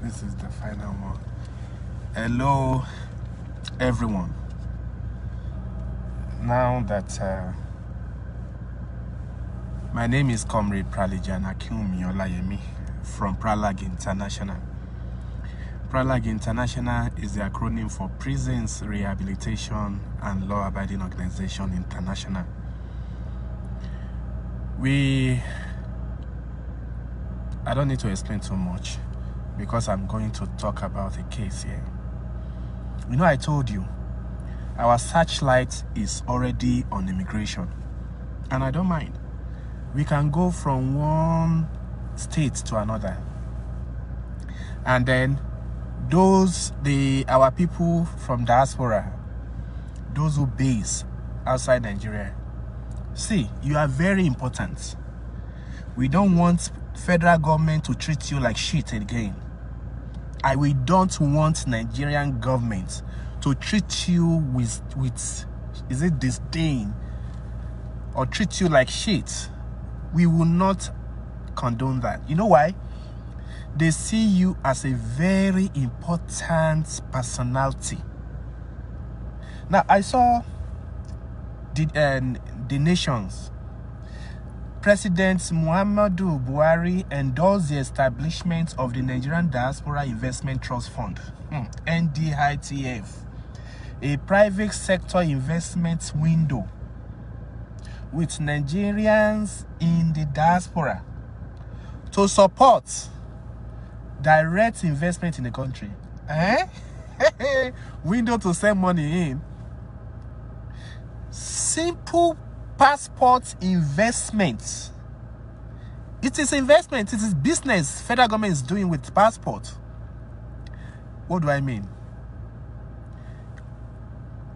This is the final one. Hello, everyone. Now that my name is Comrade Pralijan Akinwumi Olayemi from Pralag International. Pralag International is the acronym for Prisons Rehabilitation and Law-Abiding Organization International. I don't need to explain too much because I'm going to talk about a case here. You know, I told you our searchlight is already on immigration, and I don't mind. We can go from one state to another, and then our people from diaspora, those who base outside Nigeria, see, you are very important. We don't want federal government to treat you like shit again. We don't want Nigerian government to treat you with is it disdain or treat you like shit. We will not condone that. You know why? They see you as a very important personality. Now, I saw the nations. President Muhammadu Buhari endorsed the establishment of the Nigerian Diaspora Investment Trust Fund, NDITF, a private sector investment window with Nigerians in the diaspora to support direct investment in the country. Window to send money in. Simple passport investment. It is investment. It is business federal government is doing with passport. What do I mean?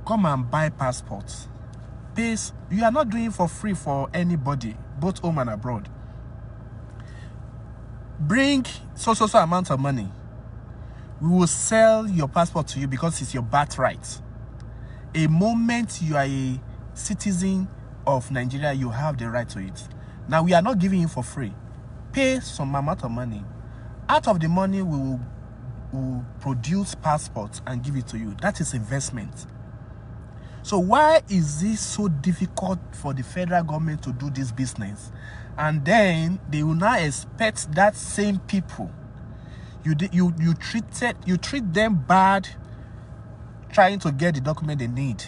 Come and buy passports. Pays. You are not doing it for free for anybody, both home and abroad. Bring so amount of money. We will sell your passport to you because it's your birthright. A moment you are a citizen of Nigeria, you have the right to it. Now, we are not giving you for free. Pay some amount of money. Out of the money, we will produce passports and give it to you. That is investment. So why is this so difficult for the federal government to do this business? And then they will now expect that same people. You treat them bad trying to get the document they need.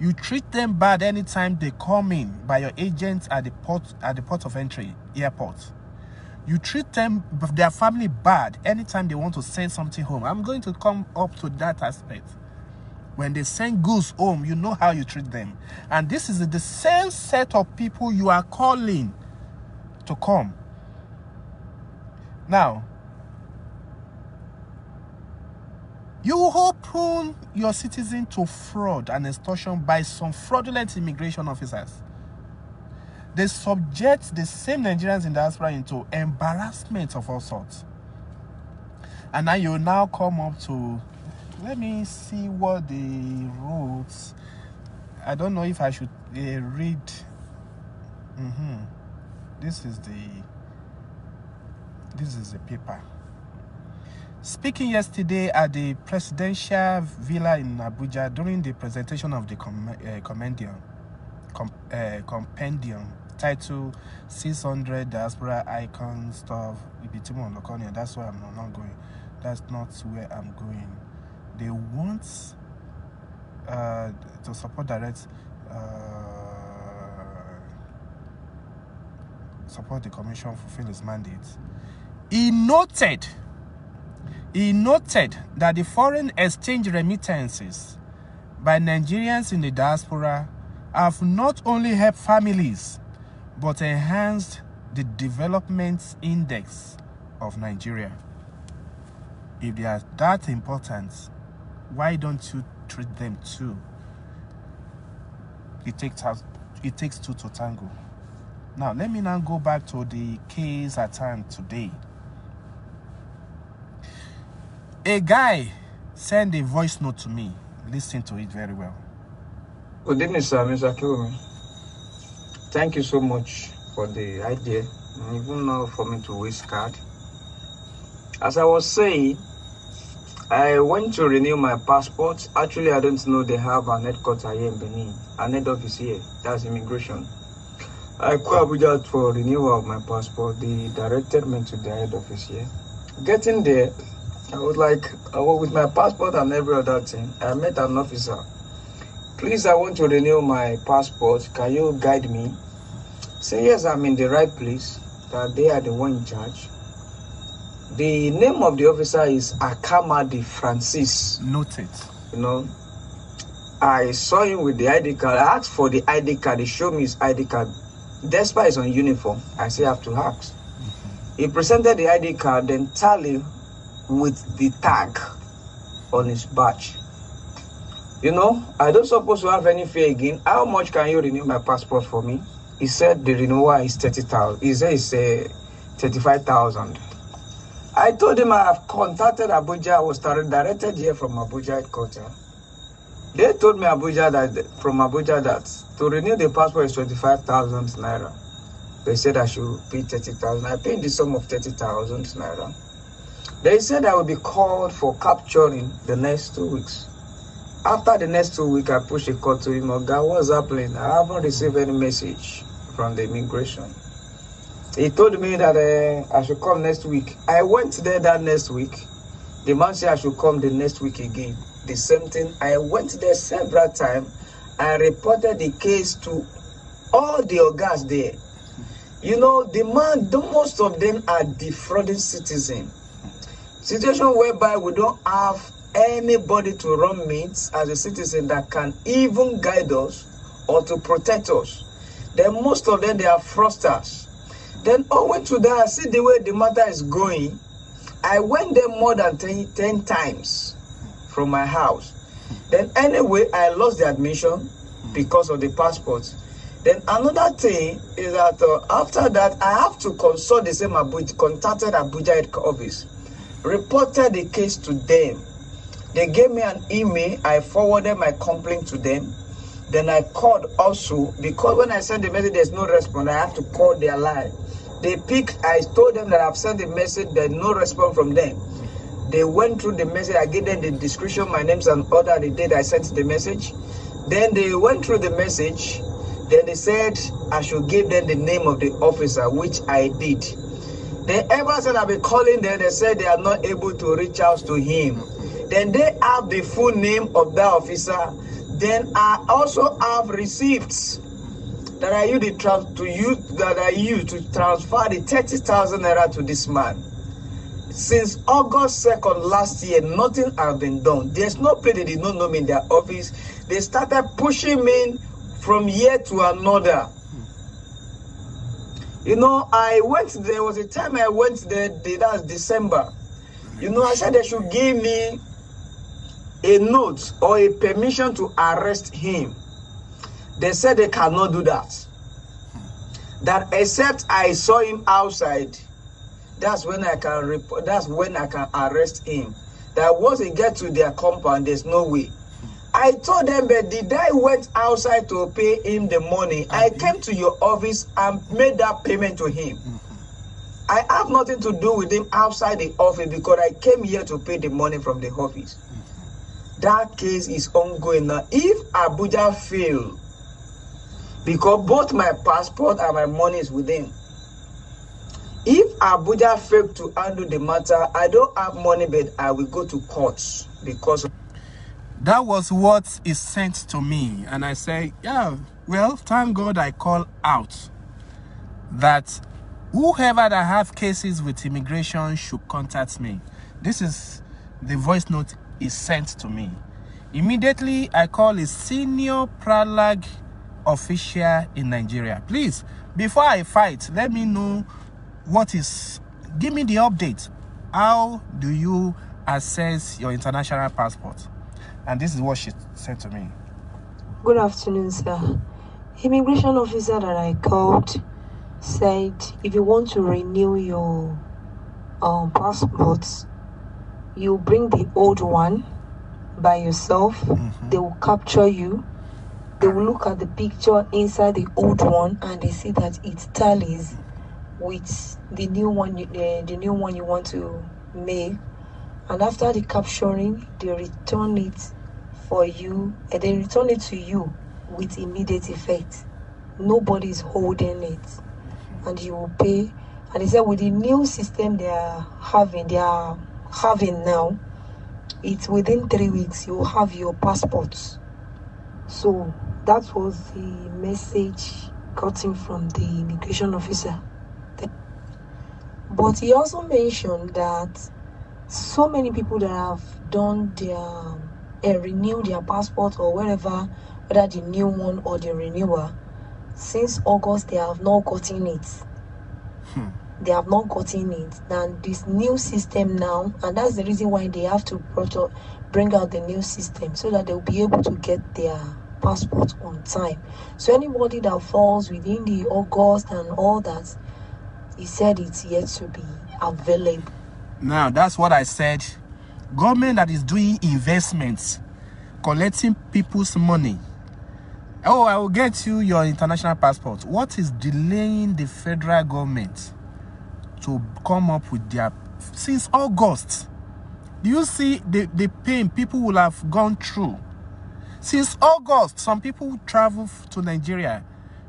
You treat them bad anytime they come in by your agents at the port of entry, airport. You treat their family bad anytime they want to send something home. I'm going to come up to that aspect. When they send goods home, you know how you treat them. And this is the same set of people you are calling to come. Now, you open your citizen to fraud and extortion by some fraudulent immigration officers. They subject the same Nigerians in diaspora into embarrassment of all sorts. And now you now come up to, let me see what the rules. I don't know if I should read. This is the paper. Speaking yesterday at the presidential villa in Abuja during the presentation of the compendium titled 600 Diaspora Icon Stuff. That's where I'm not going. That's not where I'm going. They want to support direct support the commission fulfill its mandate. He noted that the foreign exchange remittances by Nigerians in the diaspora have not only helped families, but enhanced the development index of Nigeria. If they are that important, why don't you treat them too? It takes two to tango. Now, let me now go back to the case at hand today. A guy sent a voice note to me. Listen to it very well. Good evening, sir, Mr. Kiwumi. Thank you so much for the idea, and even now for me to waste card. As I was saying, I went to renew my passport. Actually, I don't know they have an headquarters here in Benin, an head office here. That's immigration. I called Abuja for renewal of my passport. They directed me to the head office here. Getting there, I was with my passport and every other thing. I met an officer. Please, I want to renew my passport. Can you guide me? Say, yes, I'm in the right place. That they are the one in charge. The name of the officer is Akamadi Francis. Noted. You know, I saw him with the ID card. I asked for the ID card. He showed me his ID card. Despite it's on uniform, I say I have to ask. He presented the ID card, then tally with the tag on his badge. You know, I don't suppose to have any fear again. How much can you renew my passport for me? He said the renewal is 30,000. He said it's 35,000. I told him I have contacted Abuja. I was directed here from Abuja headquarters. They told me from Abuja that to renew the passport is 25,000 naira. They said I should pay 30,000. I paid the sum of 30,000 naira. They said I will be called for capturing the next 2 weeks. After the next 2 weeks, I pushed a call to him. God, what's happening? I haven't received any message from the immigration. He told me that I should come next week. I went there that next week. The man said I should come the next week again. The same thing. I went there several times. I reported the case to all the organs there. You know, most of them are defrauding citizens. Situation whereby we don't have anybody to run meets as a citizen that can even guide us or to protect us. Then most of them, they are fraudsters. Then owing to that, I see the way the matter is going. I went there more than 10 times from my house. Then anyway, I lost the admission because of the passport. Then another thing is that after that, I have to consult the same Abuja, contacted Abuja head office, reported the case to them. They gave me an email. I forwarded my complaint to them. Then I called also, because when I send the message, there's no response. I have to call their line. They picked, I told them that I've sent the message, there's no response from them. They went through the message. I gave them the description, my names and other the date I sent the message. Then they went through the message. Then they said I should give them the name of the officer, which I did. They ever said I'll be calling them. They said they are not able to reach out to him. Then they have the full name of that officer. Then I also have receipts that I used to transfer the 30,000 naira to this man. Since August 2nd last year, nothing has been done. There's no place they did not know me in their office. They started pushing me from year to another. You know, there was a time I went there, that's December. You know, I said they should give me a note or a permission to arrest him. They said they cannot do that. That except I saw him outside, that's when I can report, that's when I can arrest him. That once he gets to their compound, there's no way. I told them, but the guy went outside to pay him the money. I came to your office and made that payment to him. I have nothing to do with him outside the office because I came here to pay the money from the office. That case is ongoing now. If Abuja fail, because both my passport and my money is with him. If Abuja failed to handle the matter, I don't have money, but I will go to courts because that was what is sent to me. And I say, yeah, well, thank God I call out that whoever that have cases with immigration should contact me. This is the voice note is sent to me. Immediately, I call a senior pralag official in Nigeria. Please, before I fight, let me know give me the update. How do you access your international passport? And this is what she said to me. Good afternoon, sir. Immigration officer that I called said if you want to renew your passports, you bring the old one by yourself. They will capture you. They will look at the picture inside the old one and they see that it tallies with the new one. The new one you want to mail, and after the capturing, they return it for you, and they return it to you with immediate effect. Nobody is holding it, and you will pay. And they said with the new system they are having now, it's within 3 weeks you will have your passports. So that was the message gotten from the immigration officer. But he also mentioned that so many people that have done their renew their passport or whatever, whether the new one or the renewal, since August they have not gotten it. They have not gotten it. Then this new system now, and that's the reason why they have to bring out the new system, so that they'll be able to get their passport on time. So anybody that falls within the August and all that, he said it's yet to be available. Now, that's what I said. Government that is doing investments, collecting people's money. Oh, I will get you your international passport. What is delaying the federal government to come up with their... Since August, do you see the pain people will have gone through? Since August, some people travel to Nigeria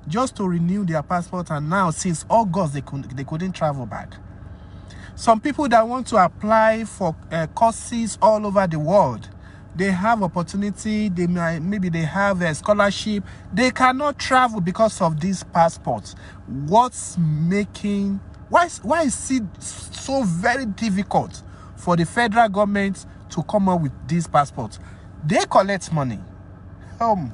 just to renew their passport, and now since August they couldn't travel back. Some people that want to apply for courses all over the world, they have opportunity, maybe they have a scholarship, they cannot travel because of these passports. What's making... Why is it so very difficult for the federal government to come up with these passports? They collect money. When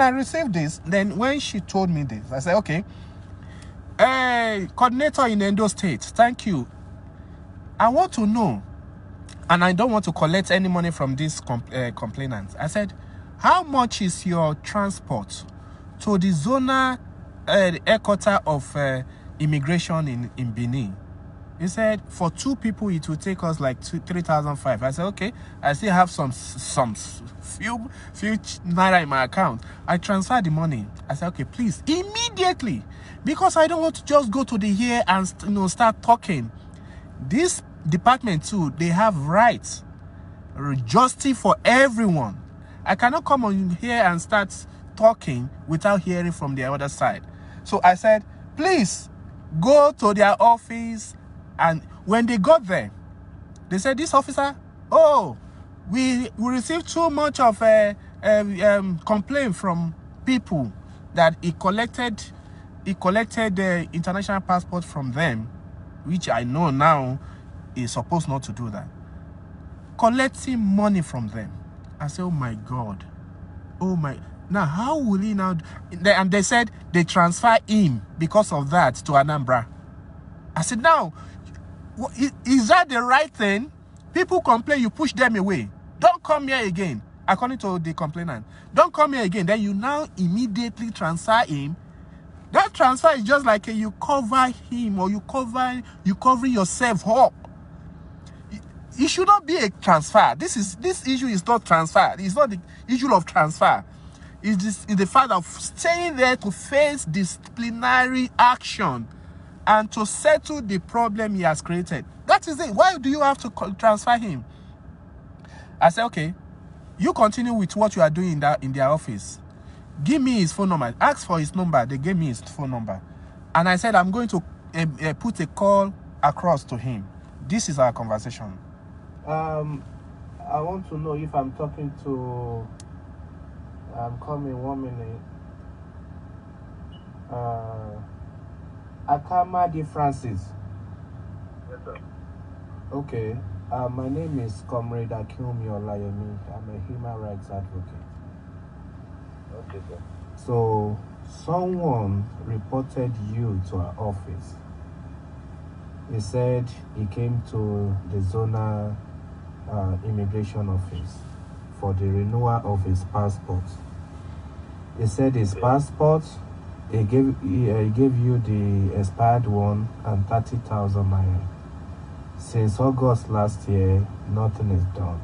I received this, then when she told me this, I said, okay, coordinator in Edo State, thank you. I want to know, and I don't want to collect any money from these complainants. I said, how much is your transport to the zonal headquarters of immigration in Benin? He said, for 2 people, it will take us like 3,500. I said, okay. I still have some few naira in my account. I transferred the money. I said, okay, please, immediately, because I don't want to just go to the here and start talking. This department too, they have rights, justice for everyone. I cannot come on here and start talking without hearing from the other side. So I said, please go to their office. And when they got there, they said, this officer, oh, we received too much of a complaint from people that he collected the international passport from them, which I know now is supposed not to do that. Collecting money from them. I said, oh my God. Oh my... Now, how will he now... And they said they transfer him because of that to Anambra. I said, now, is that the right thing? People complain, you push them away. Don't come here again, according to the complainant. Don't come here again. Then you now immediately transfer him. That transfer is just like you cover him, or you cover yourself up. It should not be a transfer. This issue is not transfer. It's not the issue of transfer. It's the fact of staying there to face disciplinary action and to settle the problem he has created. That is it. Why do you have to transfer him? I said, okay, you continue with what you are doing in their office. Give me his phone number. Ask for his number. They gave me his phone number. And I said, I'm going to put a call across to him. This is our conversation. I want to know if I'm talking to... I'm coming 1 minute. Akamadi Francis. Yes, sir. Okay. My name is Comrade Akumi Olayemi. I'm a human rights advocate. Okay, sir. So, someone reported you to our office. He said he came to the zonal immigration office for the renewal of his passport. He said his passport, he gave you the expired one and 30,000 naira. Since August last year, nothing is done.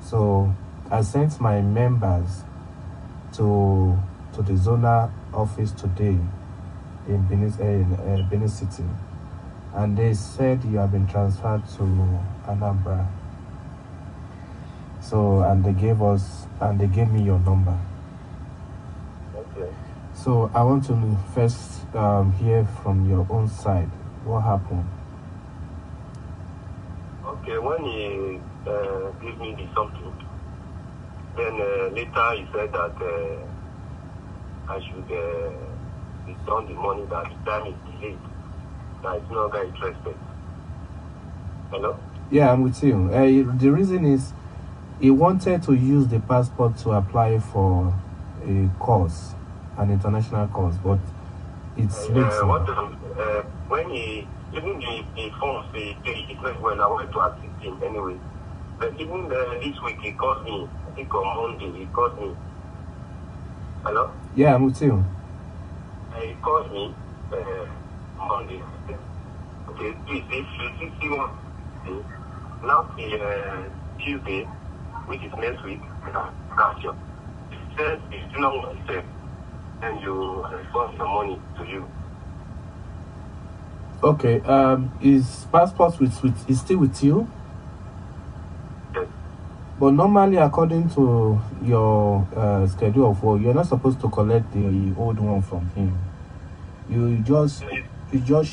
So I sent my members to the zonal office today in Benin City, and they said you have been transferred to Anambra. So, and they gave me your number. Okay. So I want to first hear from your own side. What happened? Okay, when he gave me the something, then later he said that I should return the money, that the time is delayed, that it's no longer interested. Hello? Yeah, I'm with you. The reason is he wanted to use the passport to apply for a course, an international course, but it's when he even the forms he went well, I wanted to assist him anyway. But even this week he called me. I think on Monday he called me. Hello? Yeah, I'm with you. He called me Monday. Okay, please, if you see one last Tuesday, which is next week, capture. He said if you know what he said, then you respond the money to you. Okay, his passport is still with you? Yes. But normally, according to your schedule of work, you're not supposed to collect the old one from him. You just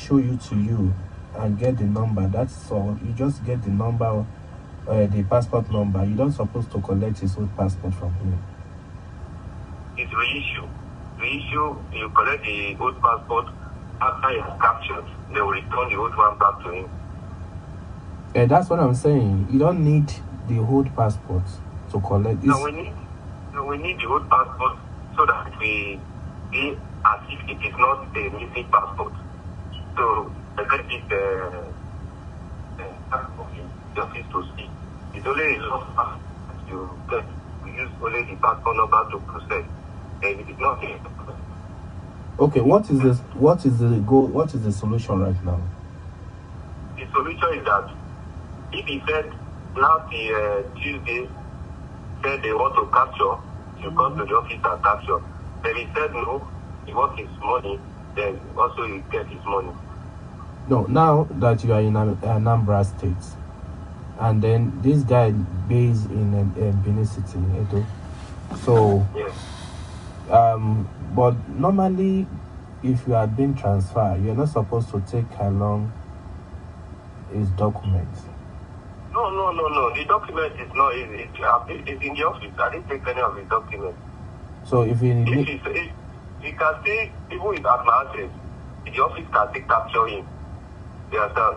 show you to you and get the number. That's all. You just get the number, the passport number. You don't supposed to collect his old passport from him. It's reissue. Reissue. You collect the old passport after it's captured. They will return the old one back to him. That's what I'm saying. You don't need the old passport to collect. No, we need the old passport so that we be as if it is not a missing passport. So I get it justice to speak. It's only a lost passport you get. We use only the passport number to process, and it is not the. Okay, what is this? What is the goal? What is the solution right now? The solution is that if he said last Tuesday said they want to capture, you come to the office and capture. Then he said no, he wants his money, then also he get his money. No, now that you are in Anambra State, and then this guy based in Benin City, Edo. So, yes. But normally, if you are being transferred, you're not supposed to take along his documents. No. The document is not. It's in the office. I didn't take any of his documents. So if you he can say, even with my address, the office can take capture him. You understand?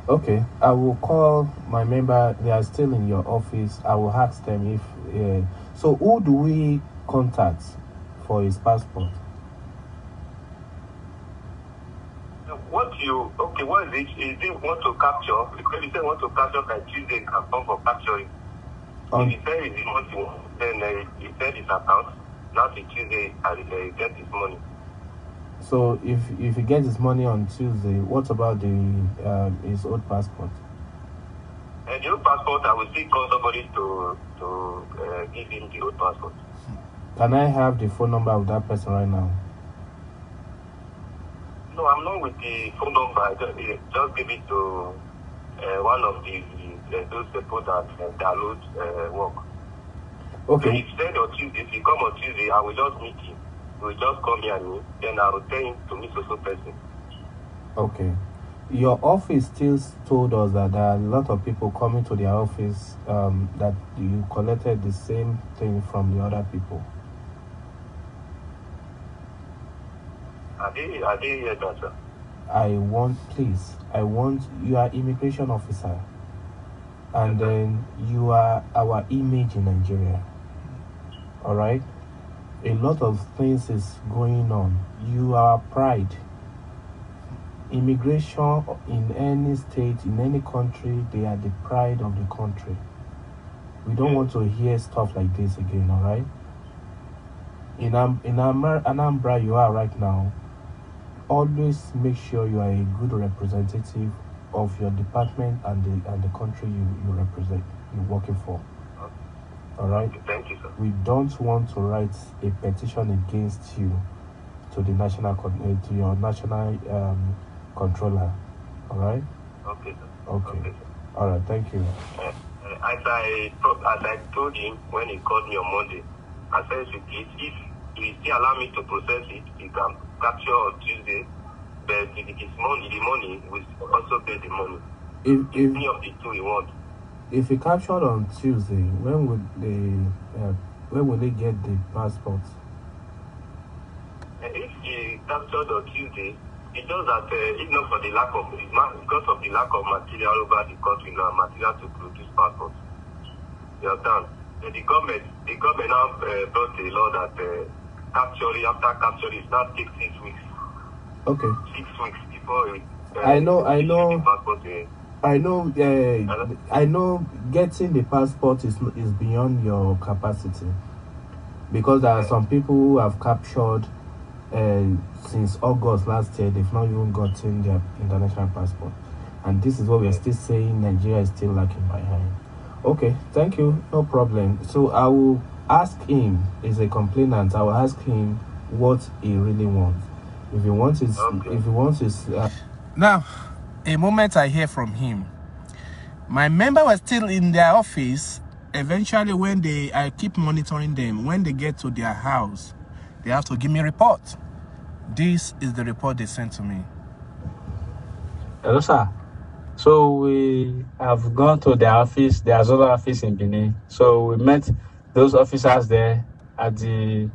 Okay, I will call my member. They are still in your office. I will ask them if. So who do we contact for his passport? What is it? Is it want to capture? Because he said want to capture by Tuesday, can come for capturing. If he said he want to, then he said his account. Now it's Tuesday, and he get his money. So if he gets his money on Tuesday, what about his old passport? And the old passport, I will still call somebody to give him the old passport. Can I have the phone number of that person right now? No, I'm not with the phone number. Just give it to one of those people that download work. Okay. So if you come on Tuesday, I will just meet him. He will just come here and me. Then I will tell him to meet so person. Okay. Your office still told us that there are a lot of people coming to their office that you collected the same thing from the other people. I didn't hear that, sir. You are immigration officer, and then you are our image in Nigeria. All right? A lot of things is going on. You are pride. Immigration in any state, in any country, they are the pride of the country. We don't want to hear stuff like this again, all right? In Anambra, you are right now. Always make sure you are a good representative of your department and the country you represent, you're working for. All right? Thank you, sir. We don't want to write a petition against you to the to your national controller. All right. Okay. Okay. Okay. All right. Thank you. As I told him when he called me on Monday, I said, if he still allow me to process it, he can capture on Tuesday. But if it is money, the money will also pay the money. If any of the two he wants. If he captured on Tuesday, when will they get the passport? If he captured on Tuesday, it does that if not for the lack of because of the lack of material over the country now, material to produce passports. You understand? The government now brought a law that after capturing it now takes 6 weeks. Okay. 6 weeks before I know getting the passport is beyond your capacity, because there are some people who have captured since August last year. They've not even gotten their international passport, and this is what we're still saying. Nigeria is still lacking behind. Okay, thank you, no problem. So I will ask him. He's a complainant. I will ask him what he really wants. If he wants his, now, a moment I hear from him, my member was still in their office. Eventually, when I keep monitoring them, when they get to their house, they have to give me a report. This is the report they sent to me. Hello, sir. So we have gone to their office, their other office in Benin. So we met those officers there at the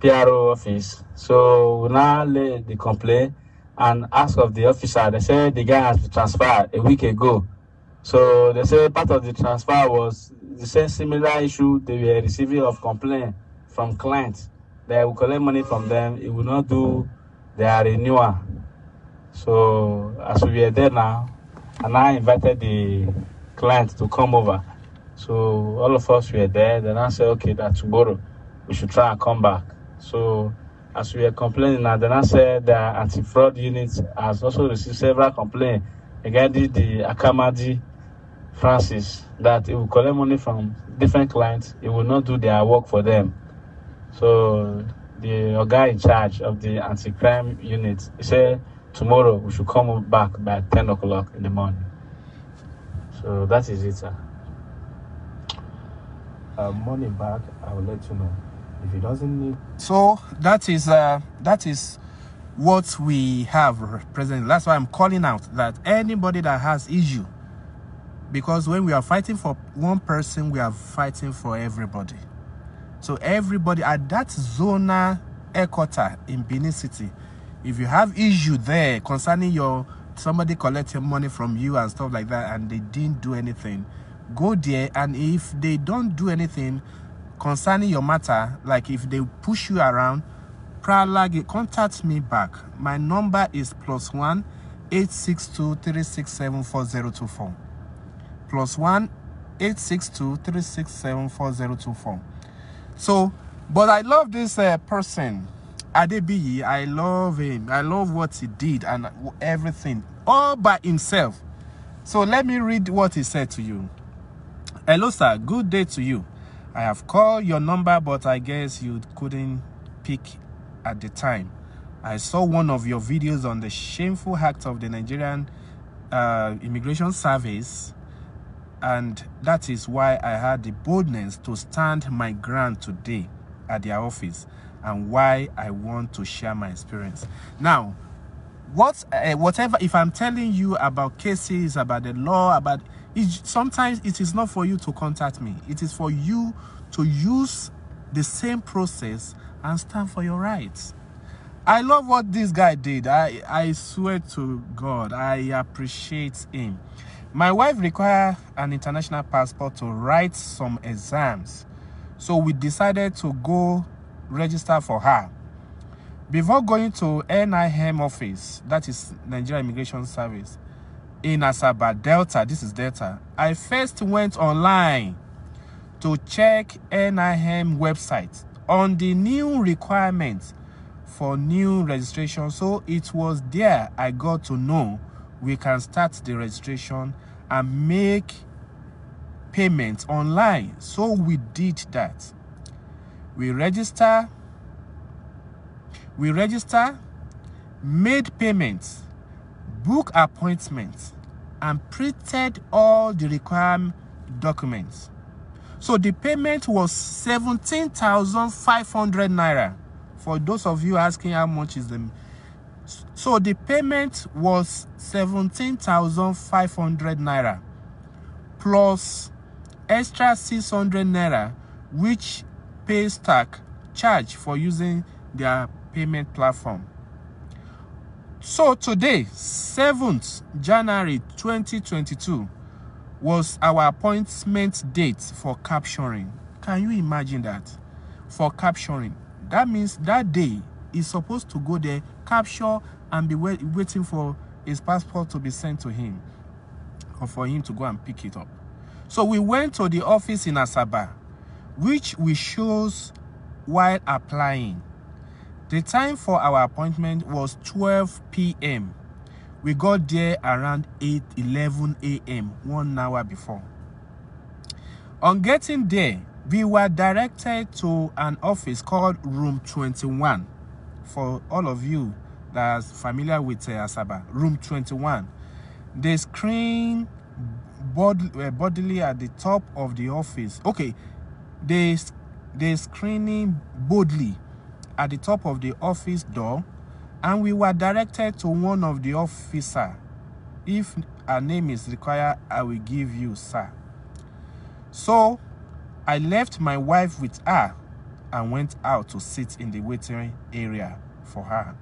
PRO office. So we now lay the complaint and ask of the officer. They said the guy has been transferred a week ago. So they say part of the transfer was the same similar issue they were receiving of complaint from clients. They will collect money from them. It will not do their renewal. So as we are there now, and I invited the client to come over. So all of us were there. Then I said, okay, that tomorrow we should try and come back. So as we were complaining now, then I said the Antifraud Unit has also received several complaints regarding the Akamadi Francis, that it will collect money from different clients. It will not do their work for them. So the guy in charge of the anti-crime unit, he said tomorrow we should come back by 10 o'clock in the morning. So that is it, sir. Money back, I will let you know. If he doesn't need... So that is what we have presently. That's why I'm calling out that anybody that has issue, because when we are fighting for one person, we are fighting for everybody. So everybody at that zonal headquarters in Benin City, if you have issue there concerning somebody collecting money from you and stuff like that, and they didn't do anything, go there. And if they don't do anything concerning your matter, like if they push you around, contact me back. My number is +1 862 367 4024. +1 862 367 4024. So, but I love this person, Adebiyi. I love him. I love what he did and everything, all by himself. So let me read what he said to you. Hello, sir. Good day to you. I have called your number, but I guess you couldn't pick at the time. I saw one of your videos on the shameful act of the Nigerian Immigration Service, and that is why I had the boldness to stand my ground today at their office, and why I want to share my experience. Now, whatever, if I'm telling you about cases, about the law, about it, sometimes it is not for you to contact me. It is for you to use the same process and stand for your rights. I love what this guy did. I swear to God, I appreciate him. My wife required an international passport to write some exams, so we decided to go register for her. Before going to NIM office, that is Nigeria Immigration Service, in Asaba, Delta, this is Delta, I first went online to check NIM website on the new requirements for new registration. So it was there I got to know we can start the registration and make payments online. So we did that. We register. We register, made payments, booked appointments, and printed all the required documents. So the payment was 17,500 naira. For those of you asking how much is the... So the payment was 17,500 naira plus extra 600 naira, which Paystack charge for using their payment platform. So today, 7th January 2022, was our appointment date for capturing. Can you imagine that? For capturing. That means that day he's supposed to go there, capture, and be waiting for his passport to be sent to him, or for him to go and pick it up. So we went to the office in Asaba, which we chose while applying. The time for our appointment was 12 p.m. We got there around 11 a.m., 1 hour before. On getting there, we were directed to an office called Room 21. For all of you that are familiar with Asaba, Room 21. They screen bodily at the top of the office. Okay, they screening boldly at the top of the office door, and we were directed to one of the officers. If her name is required, I will give you, sir. So I left my wife with her and went out to sit in the waiting area for her.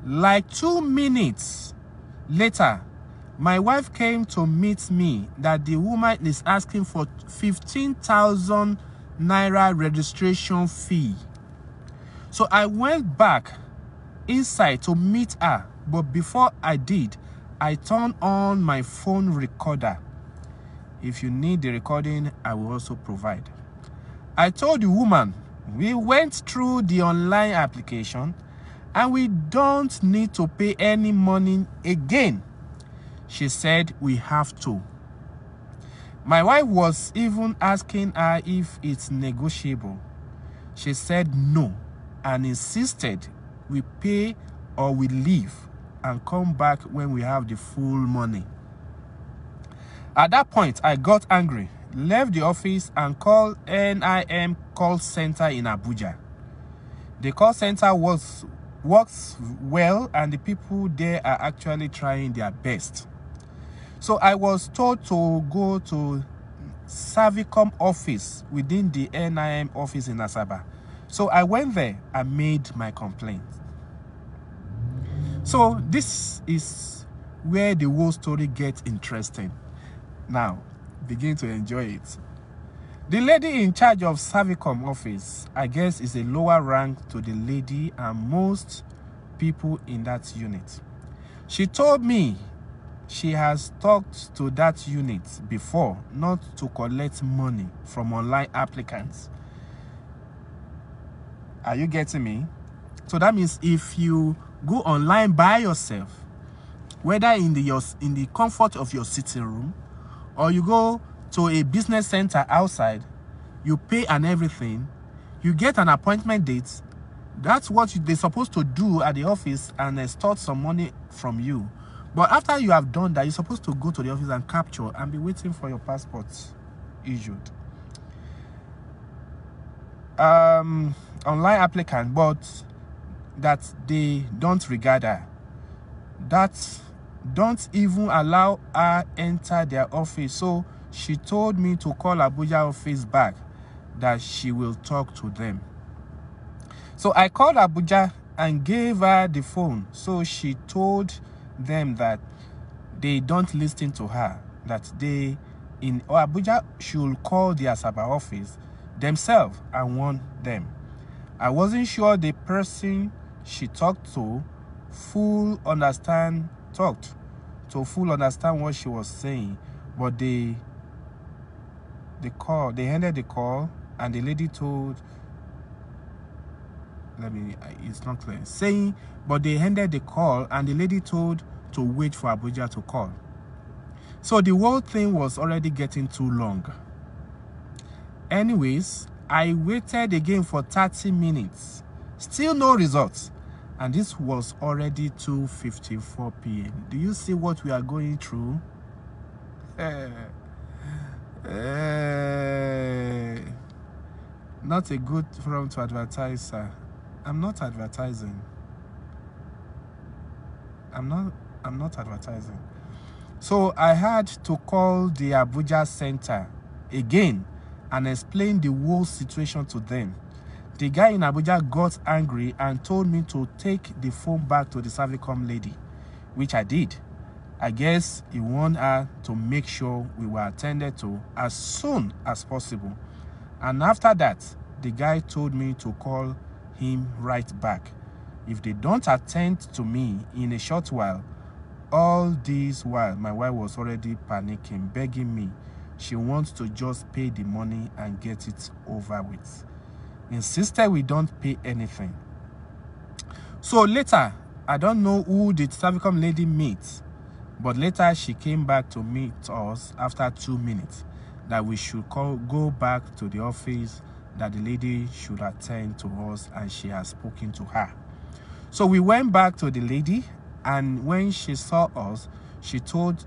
Like 2 minutes later, my wife came to meet me that the woman is asking for 15,000 naira registration fee. So I went back inside to meet her, but before I did, I turned on my phone recorder. If you need the recording, I will also provide. I told the woman we went through the online application and we don't need to pay any money again. She said we have to. My wife was even asking her if it's negotiable. She said no and insisted we pay or we leave and come back when we have the full money. At that point, I got angry, left the office and called NIM call center in Abuja. The call center works well and the people there are actually trying their best. So I was told to go to Savicom office within the NIM office in Asaba. So I went there and made my complaint. So this is where the whole story gets interesting. Now, begin to enjoy it. The lady in charge of Savicom office, I guess, is a lower rank to the lady and most people in that unit. She told me she has talked to that unit before not to collect money from online applicants. Are you getting me? So that means if you go online by yourself, whether in the comfort of your sitting room, or you go to a business center outside, you pay and everything, you get an appointment date. That's what they're supposed to do at the office and extort some money from you. But after you have done that, you're supposed to go to the office and capture and be waiting for your passport issued. Online applicant, but that they don't regard her. That don't even allow her enter their office. So she told me to call Abuja office back, that she will talk to them. So I called Abuja and gave her the phone. So she told them that they don't listen to her, that they in Abuja should call the Asaba office themselves and warn them. I wasn't sure the person she talked to fully understand what she was saying, but they ended the call and the lady told, it's not clear, saying, but they ended the call and the lady told to wait for Abuja to call. So the whole thing was already getting too long. Anyways, I waited again for 30 minutes. Still no results. And this was already 2:54 p.m. Do you see what we are going through? Not a good forum to advertise, sir. I'm not advertising. I'm not advertising. So I had to call the Abuja Center again and explain the whole situation to them. The guy in Abuja got angry and told me to take the phone back to the Servicom lady, which I did. I guess he wanted her to make sure we were attended to as soon as possible. And after that, the guy told me to call him right back. If they don't attend to me in a short while, all this while my wife was already panicking, begging me. She wants to just pay the money and get it over with. Insisted we don't pay anything. So later, I don't know who the Servicom lady meets, but later she came back to meet us after 2 minutes that we should go back to the office, that the lady should attend to us, and she has spoken to her. So we went back to the lady, and when she saw us, she told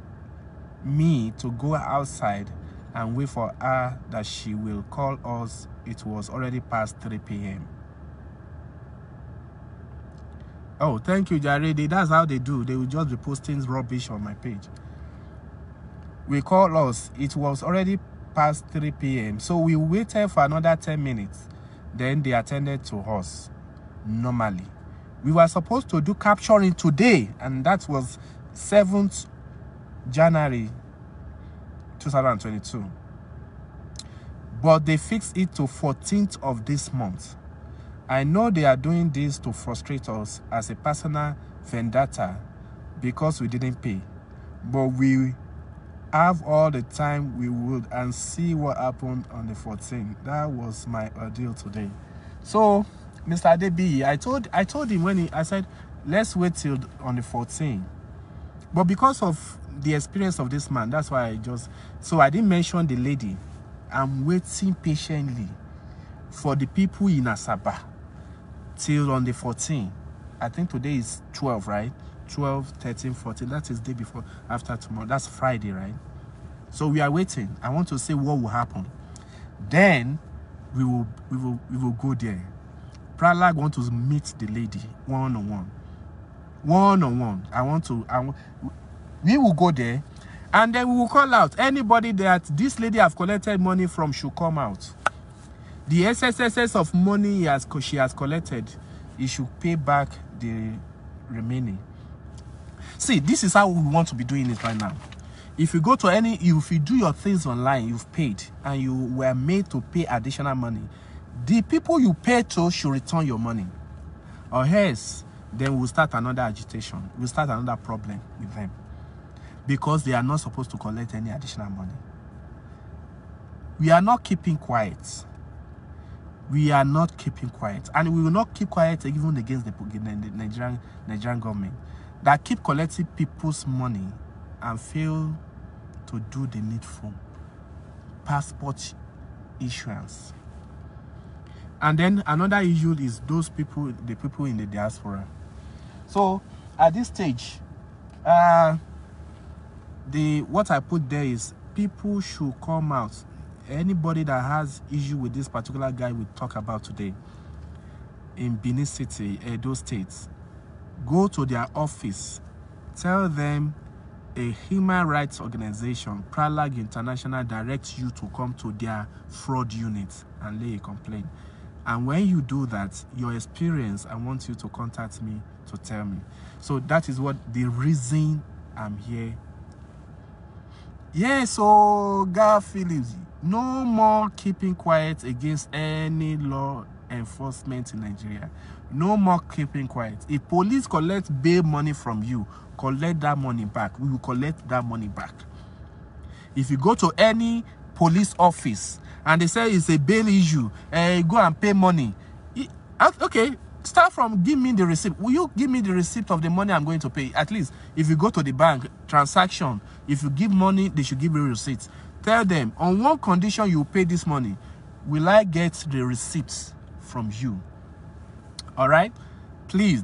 me to go outside and wait for her, that she will call us. It was already past 3 p.m. Oh, thank you, Jaredi. That's how they do. They will just be posting rubbish on my page. We called us. It was already past 3 p.m. So we waited for another 10 minutes. Then they attended to us normally. We were supposed to do capturing today, and that was 7th January 2022. But they fixed it to 14th of this month. I know they are doing this to frustrate us as a personal vendetta because we didn't pay. But we have all the time we would and see what happened on the 14th. That was my ordeal today. So, Mr. Adebi, I told him when I said, let's wait till on the 14th. But because of the experience of this man, that's why I didn't mention the lady. I'm waiting patiently for the people in Asaba till on the 14th. I think today is 12, right? 12, 13, 14. That is day before, after tomorrow. That's Friday, right? So we are waiting. I want to see what will happen. Then we will go there. Pralag want to meet the lady one-on-one. We will go there, and then we will call out anybody that this lady have collected money from should come out. The SSSS of money she has collected, he should pay back the remaining. See, this is how we want to be doing it right now. If you go to if you do your things online, you've paid, and you were made to pay additional money, the people you pay to should return your money. Or else, then we'll start another agitation. We'll start another problem with them. Because they are not supposed to collect any additional money. We are not keeping quiet. We are not keeping quiet. And we will not keep quiet even against the Nigerian government that keep collecting people's money and fail to do the needful. Passport issuance. And then another issue is those people, the people in the diaspora. So at this stage, what I put there is people should come out. Anybody that has issue with this particular guy we talk about today in Benin City, Edo State, go to their office, tell them a human rights organization, Pralag International, directs you to come to their fraud unit and lay a complaint. And when you do that, your experience, I want you to contact me to tell me. So that is what the reason I'm here. Yeah, so God Phillips, no more keeping quiet against any law enforcement in Nigeria. No more keeping quiet. If police collect bail money from you, collect that money back. We will collect that money back. If you go to any police office and they say it's a bail issue, go and pay money. Okay, start from give me the receipt. Will you give me the receipt of the money I'm going to pay? At least if you go to the bank transaction, if you give money, they should give you receipts. Tell them on one condition you pay this money. will I get the receipts from you? All right, please.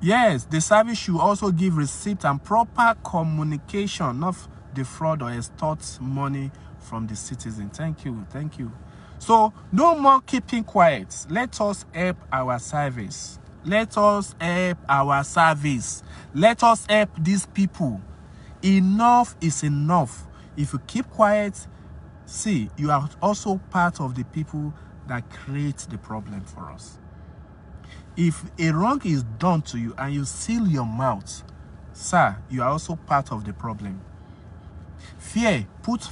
Yes, the service should also give receipt and proper communication, not defraud or extort money from the citizen. Thank you, thank you. So no more keeping quiet. Let us help our service. Let us help our service. Let us help these people. Enough is enough. If you keep quiet, see, you are also part of the people that create the problem for us. If a wrong is done to you and you seal your mouth, sir, you are also part of the problem. Fear, put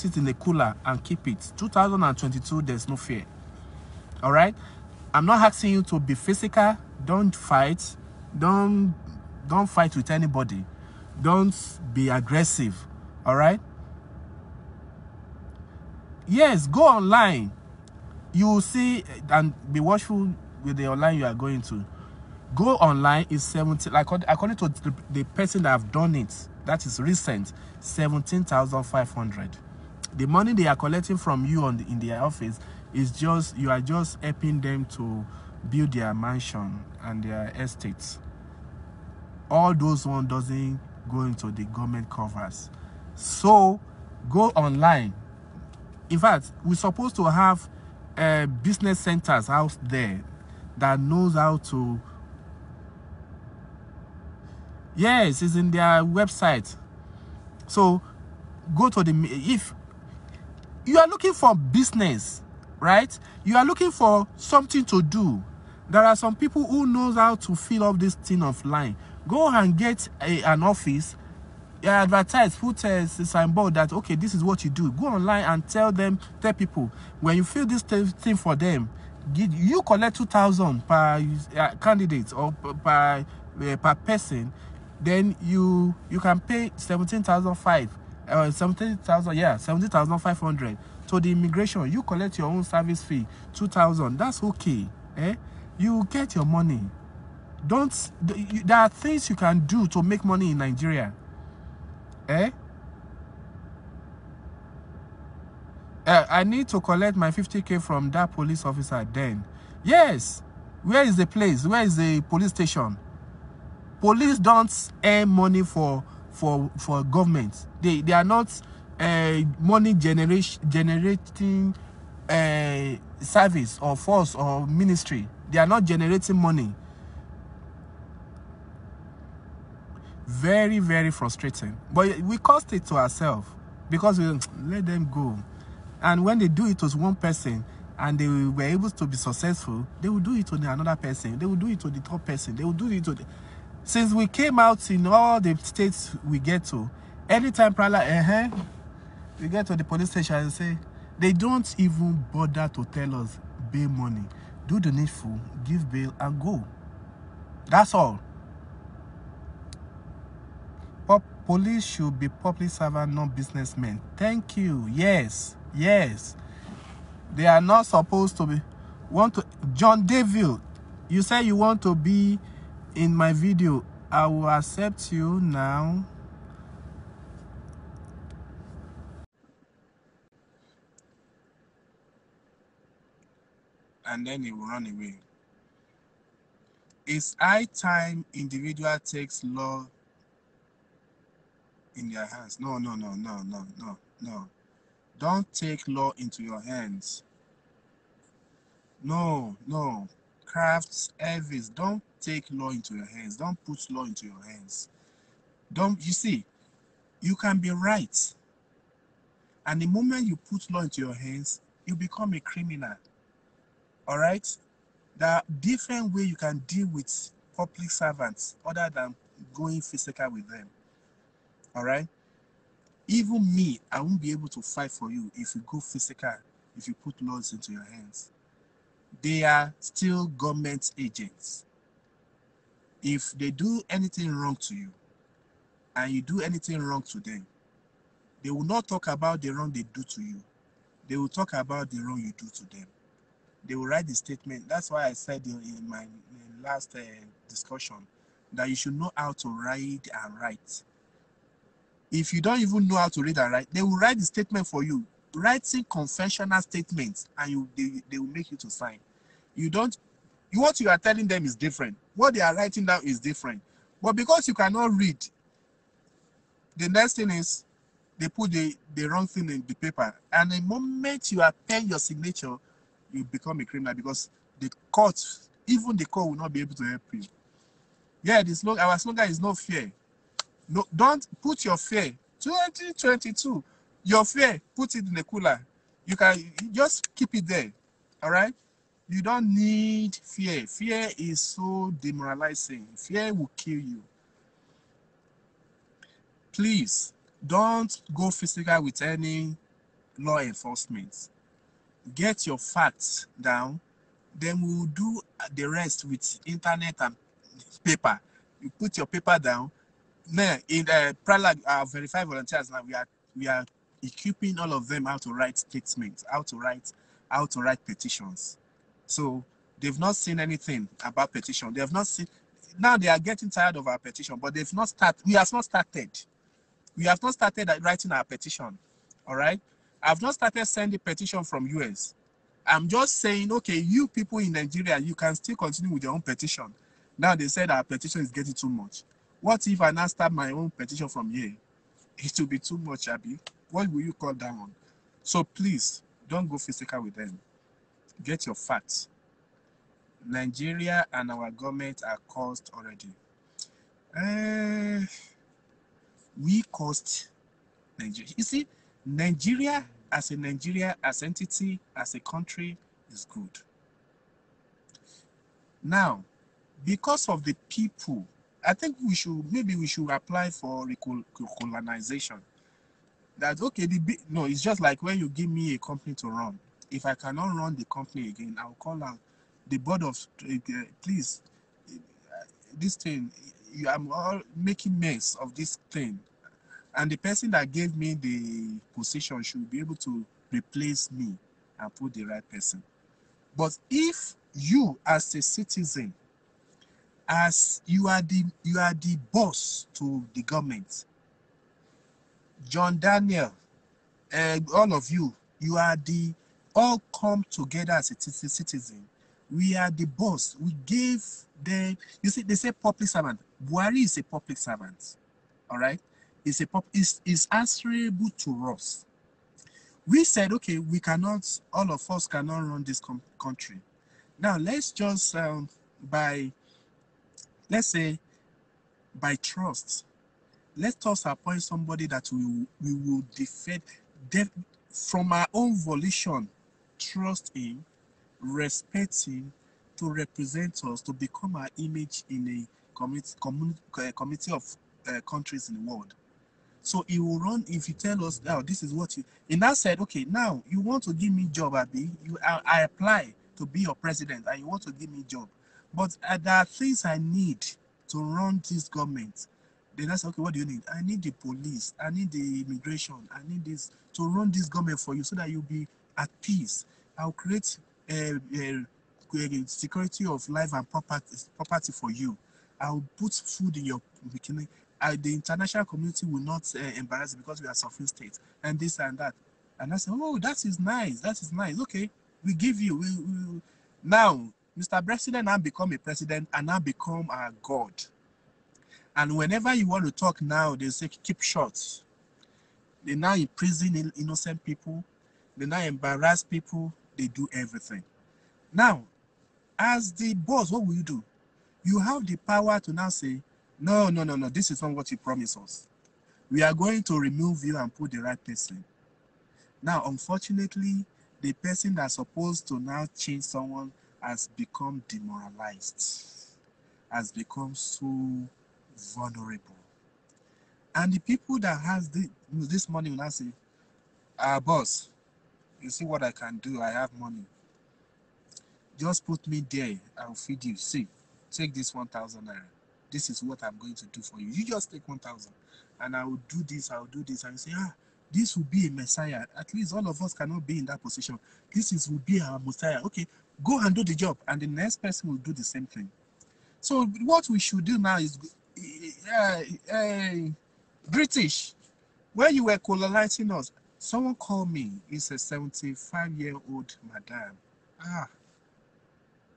it in the cooler and keep it. 2022, there's no fear. All right? I'm not asking you to be physical. Don't fight. Don't fight with anybody. Don't be aggressive. All right? Yes, go online. You will see, and be watchful with the online you are going to. Go online is 17, like according to the person that have done it, that is recent, 17,500. The money they are collecting from you in their office is just, you are just helping them to build their mansion and their estates. All those one doesn't go into the government covers. So go online. In fact, we're supposed to have business centers out there that knows how to. Yes, it's in their website. So go to the, if you are looking for business, right? You are looking for something to do. There are some people who knows how to fill up this thing offline. Go and get an office, advertise, put a signboard that, okay, this is what you do. Go online and tell people, when you fill this thing for them, you collect 2,000 per candidate or per person. Then you can pay 17,500 to the immigration. You collect your own service fee, 2,000. That's okay. You get your money. There are things you can do to make money in Nigeria. I need to collect my 50K from that police officer then. Yes. Where is the place? Where is the police station? Police don't earn money for government. They are not money generating service or force or ministry. They are not generating money. Very, very frustrating. But we caused it to ourselves because we let them go. And when they do it to one person and they were able to be successful, they will do it to another person. They will do it to the third person. They will do it to the... Since we came out in all the states we get to, anytime we get to the police station and say, they don't even bother to tell us bail money. Do the needful, give bail and go. That's all. Police should be public servant, not businessmen. Thank you. Yes. Yes. They are not supposed to be. John Deville, you say you want to be in my video. I will accept you now. And then he will run away. It's high time individual takes law in their hands. No. Don't take law into your hands. No. Crafts, Elvis, don't take law into your hands. Don't put law into your hands. You see, you can be right. And the moment you put law into your hands, you become a criminal. All right? There are different ways you can deal with public servants other than going physical with them. All right? Even me, I won't be able to fight for you if you go physical, if you put laws into your hands. They are still government agents. If they do anything wrong to you, and you do anything wrong to them, they will not talk about the wrong they do to you. They will talk about the wrong you do to them. They will write the statement. That's why I said in my last discussion that you should know how to read and write. If you don't even know how to read and write, they will write the statement for you. writing confessional statements, and they will make you to sign. You don't. What you are telling them is different. What they are writing down is different. But because you cannot read, the next thing is they put the wrong thing in the paper. And the moment you are paying your signature, you become a criminal, because the court, even the court, will not be able to help you. Yeah, our slogan is no fear. No, don't put your fear. 2022, your fear, put it in the cooler. You just keep it there. All right? You don't need fear. Fear is so demoralizing. Fear will kill you. Please, don't go physical with any law enforcement. Get your facts down. Then we'll do the rest with internet and paper. You put your paper down. Now, in the Pralag, our verified volunteers, now we are equipping all of them how to write statements, how to write petitions. So they've not seen anything about petition. They have not seen. Now they are getting tired of our petition, but they've not started. We have not started. We have not started writing our petition. All right. I've not started sending petition from US. I'm just saying, okay, you people in Nigeria, you can still continue with your own petition. Now they said our petition is getting too much. What if I now start my own petition from here? It will be too much, Abby. What will you call that one? So please, don't go physical with them. Get your facts. Nigeria and our government are caused already. We caused Nigeria. You see, Nigeria as entity, as a country, is good. Now, because of the people, I think maybe we should apply for recolonization. That okay, no, it's just like when you give me a company to run. If I cannot run the company again, I'll call out the board of please, this thing, I'm all making mess of this thing, and the person that gave me the position should be able to replace me and put the right person. But if you as a citizen, as you are the boss to the government, John Daniel, all of you are all come together as a citizen. We are the boss. We gave them. You see, they say public servant. Buhari is a public servant. All right, is answerable to us. We said, okay, we cannot. All of us cannot run this country. Now let's just let's say by trust, let us appoint somebody that we will defend from our own volition, trust him, respect him, to represent us, to become our image in a community of countries in the world. So he will run. If you tell us, now this is what you, and I said, okay, now you want to give me job, Abi, I apply to be your president, and you want to give me job, but there are things I need to run this government. Then I said, okay, what do you need? I need the police, I need the immigration, I need this to run this government for you, so that you'll be at peace. I'll create security of life and property for you. I'll put food in your bikini. The international community will not embarrass you because we are suffering states and this and that. And I said, oh, that is nice. That is nice. Okay, we give you. We now, Mr. President, now become a president and now become our God. And whenever you want to talk now, they say keep short. They now imprison innocent people. They now embarrass people. They do everything. Now, as the boss, what will you do? You have the power to now say, no, this is not what you promised us. We are going to remove you and put the right person. Now, unfortunately, the person that's supposed to now change someone has become demoralized, has become so vulnerable. And the people that has this money will now say, boss, you see what I can do, I have money. Just put me there, I'll feed you. See, take this 1,000 naira. This is what I'm going to do for you. You just take 1,000 and I will do this, I'll do this. And you say, this will be a Messiah. At least all of us cannot be in that position. This will be our Messiah. Okay, go and do the job. And the next person will do the same thing. So what we should do now is, British, when you were colonizing us, Someone called me. It's a 75-year-old madam.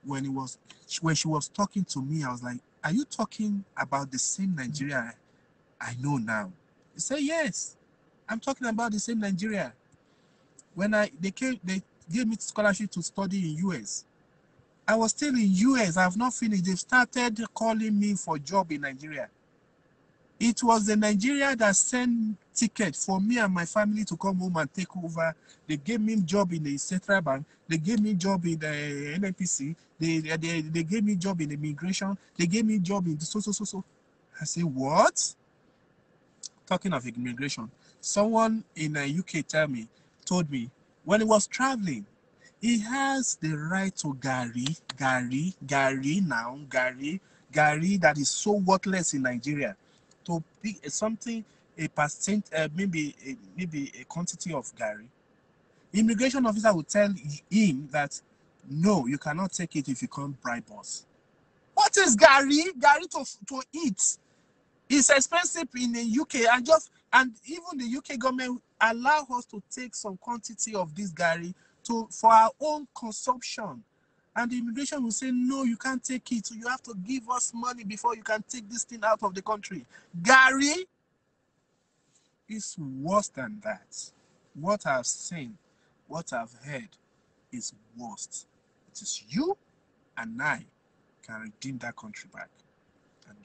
When she was talking to me, I was like, "Are you talking about the same Nigeria I know now?" He said, "Yes, I'm talking about the same Nigeria. When they gave me scholarship to study in US. I was still in US. I have not finished. They started calling me for job in Nigeria. It was the Nigeria that sent tickets for me and my family to come home and take over. They gave me job in the Central Bank. They gave me job in the NNPC. They gave me job in immigration. They gave me job in so. I say, what? Talking of immigration, someone in the UK told me, when he was traveling, he has the right to Gary that is so worthless in Nigeria, to pick something, a percent, maybe a quantity of Gary. Immigration officer will tell him that no, you cannot take it if you can't bribe us. What is Gary? Gary to eat. It's expensive in the UK, and even the UK government allow us to take some quantity of this Gary for our own consumption. And the immigration will say, no, you can't take it. So you have to give us money before you can take this thing out of the country. Gary is worse than that. What I've seen, what I've heard is worse. It is you and I can redeem that country back. And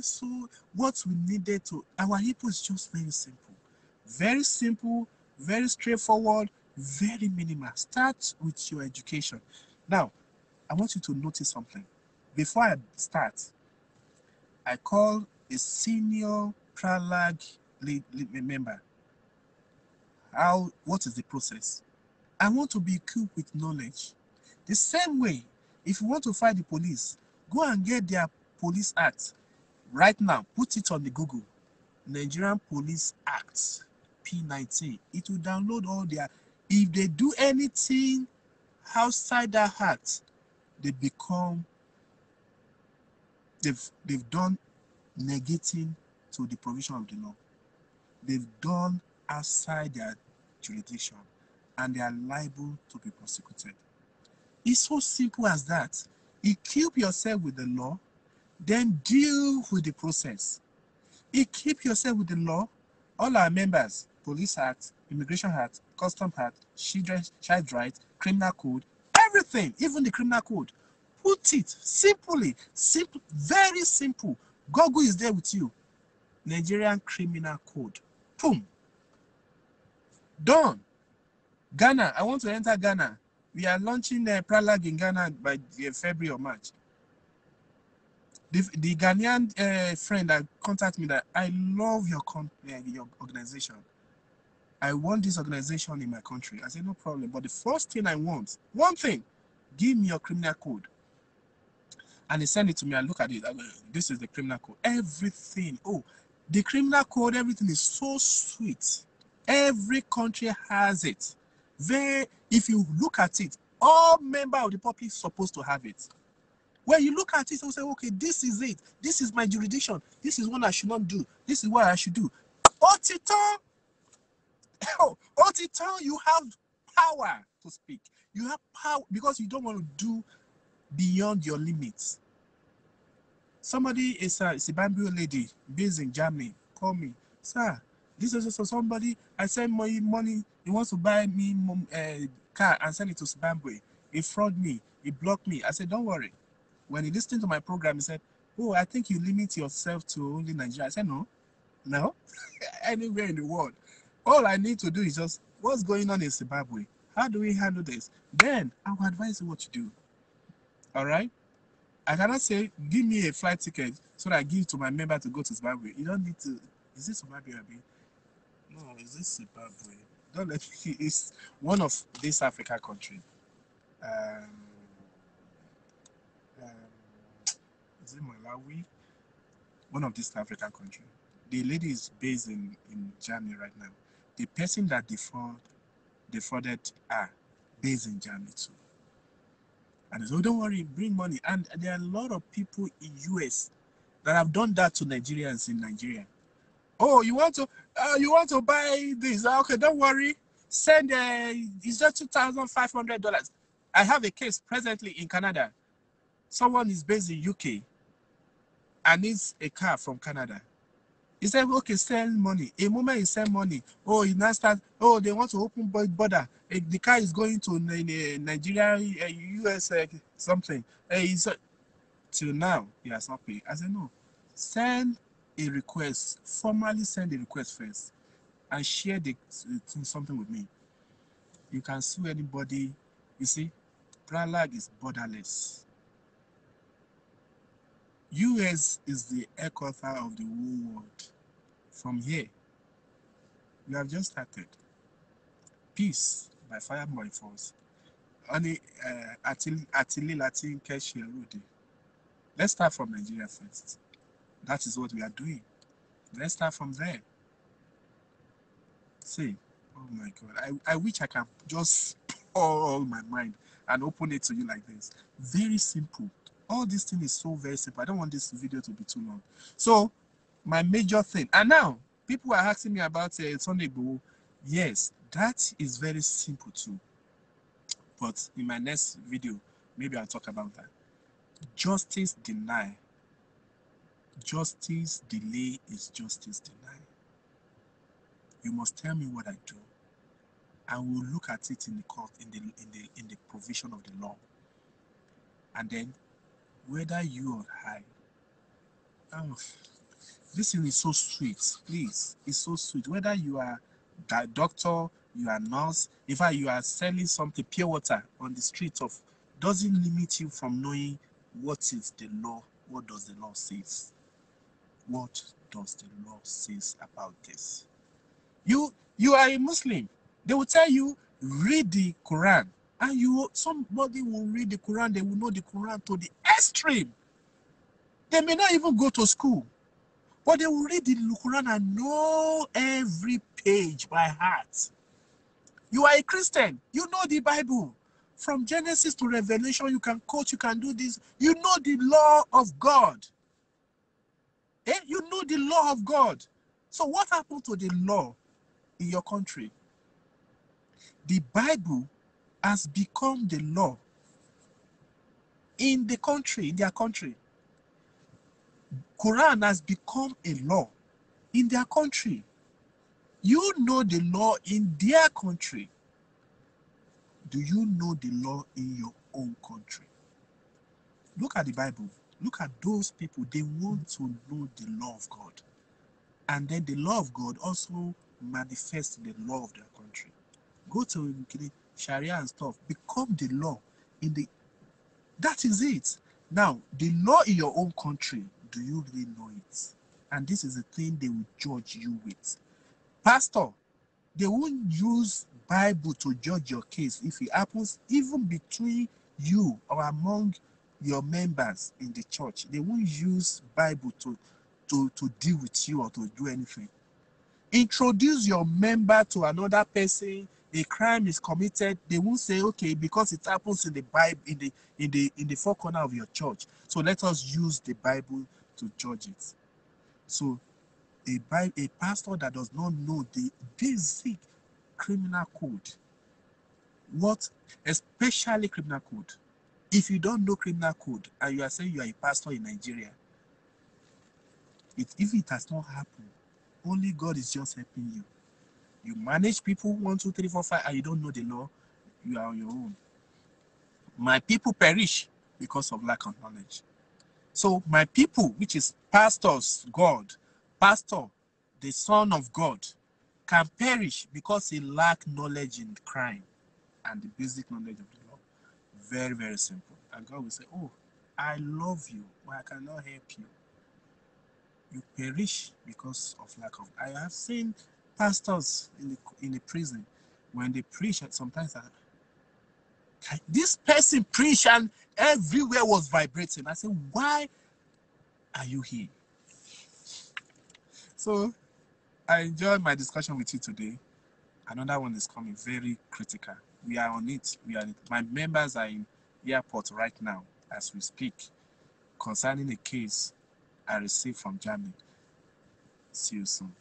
so what we needed to, our people is just very simple, very straightforward, very minimal. Start with your education. Now, I want you to notice something. Before I start, I call a senior Pralag member. What is the process? I want to be equipped with knowledge. The same way, if you want to fight the police, go and get their Police Act. Right now, put it on the Google. Nigerian Police Act, P19. It will download all their, if they do anything outside that act, they've done negating to the provision of the law. They've done outside their jurisdiction, and they are liable to be prosecuted. It's so simple as that. Equip yourself with the law, then deal with the process. Equip yourself with the law. All our members, Police Act, Immigration Act, Custom Act, Child Rights, Criminal Code, everything, even the Criminal Code. Put it simply, very simple. Google is there with you. Nigerian Criminal Code. Boom. Done. Ghana, I want to enter Ghana. We are launching Pralag in Ghana by February or March. The Ghanaian friend that contacted me that I love your organization. I want this organization in my country. I said, no problem. But the first thing I want, one thing, give me your criminal code. And he sent it to me. I look at it. I go, this is the criminal code. Everything. Oh, the criminal code, everything is so sweet. Every country has it. If you look at it, all members of the public are supposed to have it. When you look at it, you say, okay, this is it. This is my jurisdiction. This is what I should not do. This is what I should do. Otito, you have power to speak. You have power because you don't want to do beyond your limits. Somebody is a Zimbabwean lady based in Germany. Call me, sir. This is also somebody. I send my money. He wants to buy me a car and send it to Zimbabwe. He fraud me. He blocked me. I said, don't worry. When he listened to my program, he said, oh, I think you limit yourself to only Nigeria. I said, no, anywhere in the world. All I need to do is just, what's going on in Zimbabwe? How do we handle this? Then I will advise you what to do. All right? I cannot say, give me a flight ticket so that I give it to my member to go to Zimbabwe. You don't need to. Is this Zimbabwe? No, is this Zimbabwe? Don't let me. It's one of these African countries. Is it Malawi? One of these African countries. The lady is based in Germany right now. The person that defrauded are based in Germany too. And so don't worry, bring money. And there are a lot of people in US that have done that to Nigerians in Nigeria. Oh, you want to buy this? Okay, don't worry. Send it's just $2,500. I have a case presently in Canada. Someone is based in UK and needs a car from Canada. He said, okay, send money. A moment he send money, oh, he now start, oh, they want to open border. The car is going to Nigeria, US, something. Till now, he has not paid. I said, no, send a request, formally send a request first, and share something with me. You can sue anybody. You see, Pralag is borderless. US is the headquarter of the whole world. From here, we have just started. Peace by fire by force. Only Atili Latin Keshi Rudi. Let's start from Nigeria first. That is what we are doing. Let's start from there. See, oh my God. I wish I can just pour all my mind and open it to you like this. Very simple. All this thing is so very simple. I don't want this video to be too long. So, my major thing. And now, people are asking me about Sunday Igboho. Yes, that is very simple too. But in my next video, maybe I'll talk about that. Justice deny. Justice delay is justice deny. You must tell me what I do, and we'll look at it in the court, in the provision of the law. And then, whether you or I, this thing is so sweet. Please, it's so sweet. Whether you are a doctor, you are a nurse, in fact, you are selling something, pure water on the street doesn't limit you from knowing what is the law. What does the law say? What does the law say about this? You are a Muslim. They will tell you, read the Quran. And somebody will read the Quran, they will know the Quran to the extreme. They may not even go to school, but they will read the Quran and know every page by heart. You are a Christian, you know the Bible. From Genesis to Revelation, you can quote, you can do this. You know the law of God. You know the law of God. So what happened to the law in your country? The Bible has become the law in the country, in their country. Quran has become a law in their country. You know the law in their country. Do you know the law in your own country? Look at the Bible. Look at those people. They want to know the law of God. And then the law of God also manifests the law of their country. Go to Sharia and stuff. Become the law in the... That is it. Now, the law in your own country, do you really know it? And this is the thing they will judge you with. Pastor, they won't use Bible to judge your case if it happens even between you or among your members in the church. They won't use Bible to deal with you or to do anything. Introduce your member to another person, a crime is committed, they won't say, okay, because it happens in the Bible, in the four corner of your church, so let us use the Bible to judge it. So a pastor that does not know the basic criminal code, especially criminal code. If you don't know criminal code and you are saying you are a pastor in Nigeria, if it has not happened, only God is just helping you. You manage people 1, 2, 3, 4, 5, and you don't know the law, you are on your own. My people perish because of lack of knowledge. So my people, which is pastors, God, pastor, the son of God, can perish because he lack knowledge in crime and the basic knowledge of the law. Very, very simple. And God will say, oh, I love you, but I cannot help you. You perish because of lack of... I have seen pastors in the prison, when they preach, sometimes this person preached and everywhere was vibrating. I said, why are you here? So I enjoyed my discussion with you today. Another one is coming, very critical. We are on it. My members are in airport right now as we speak concerning a case I received from Germany. See you soon.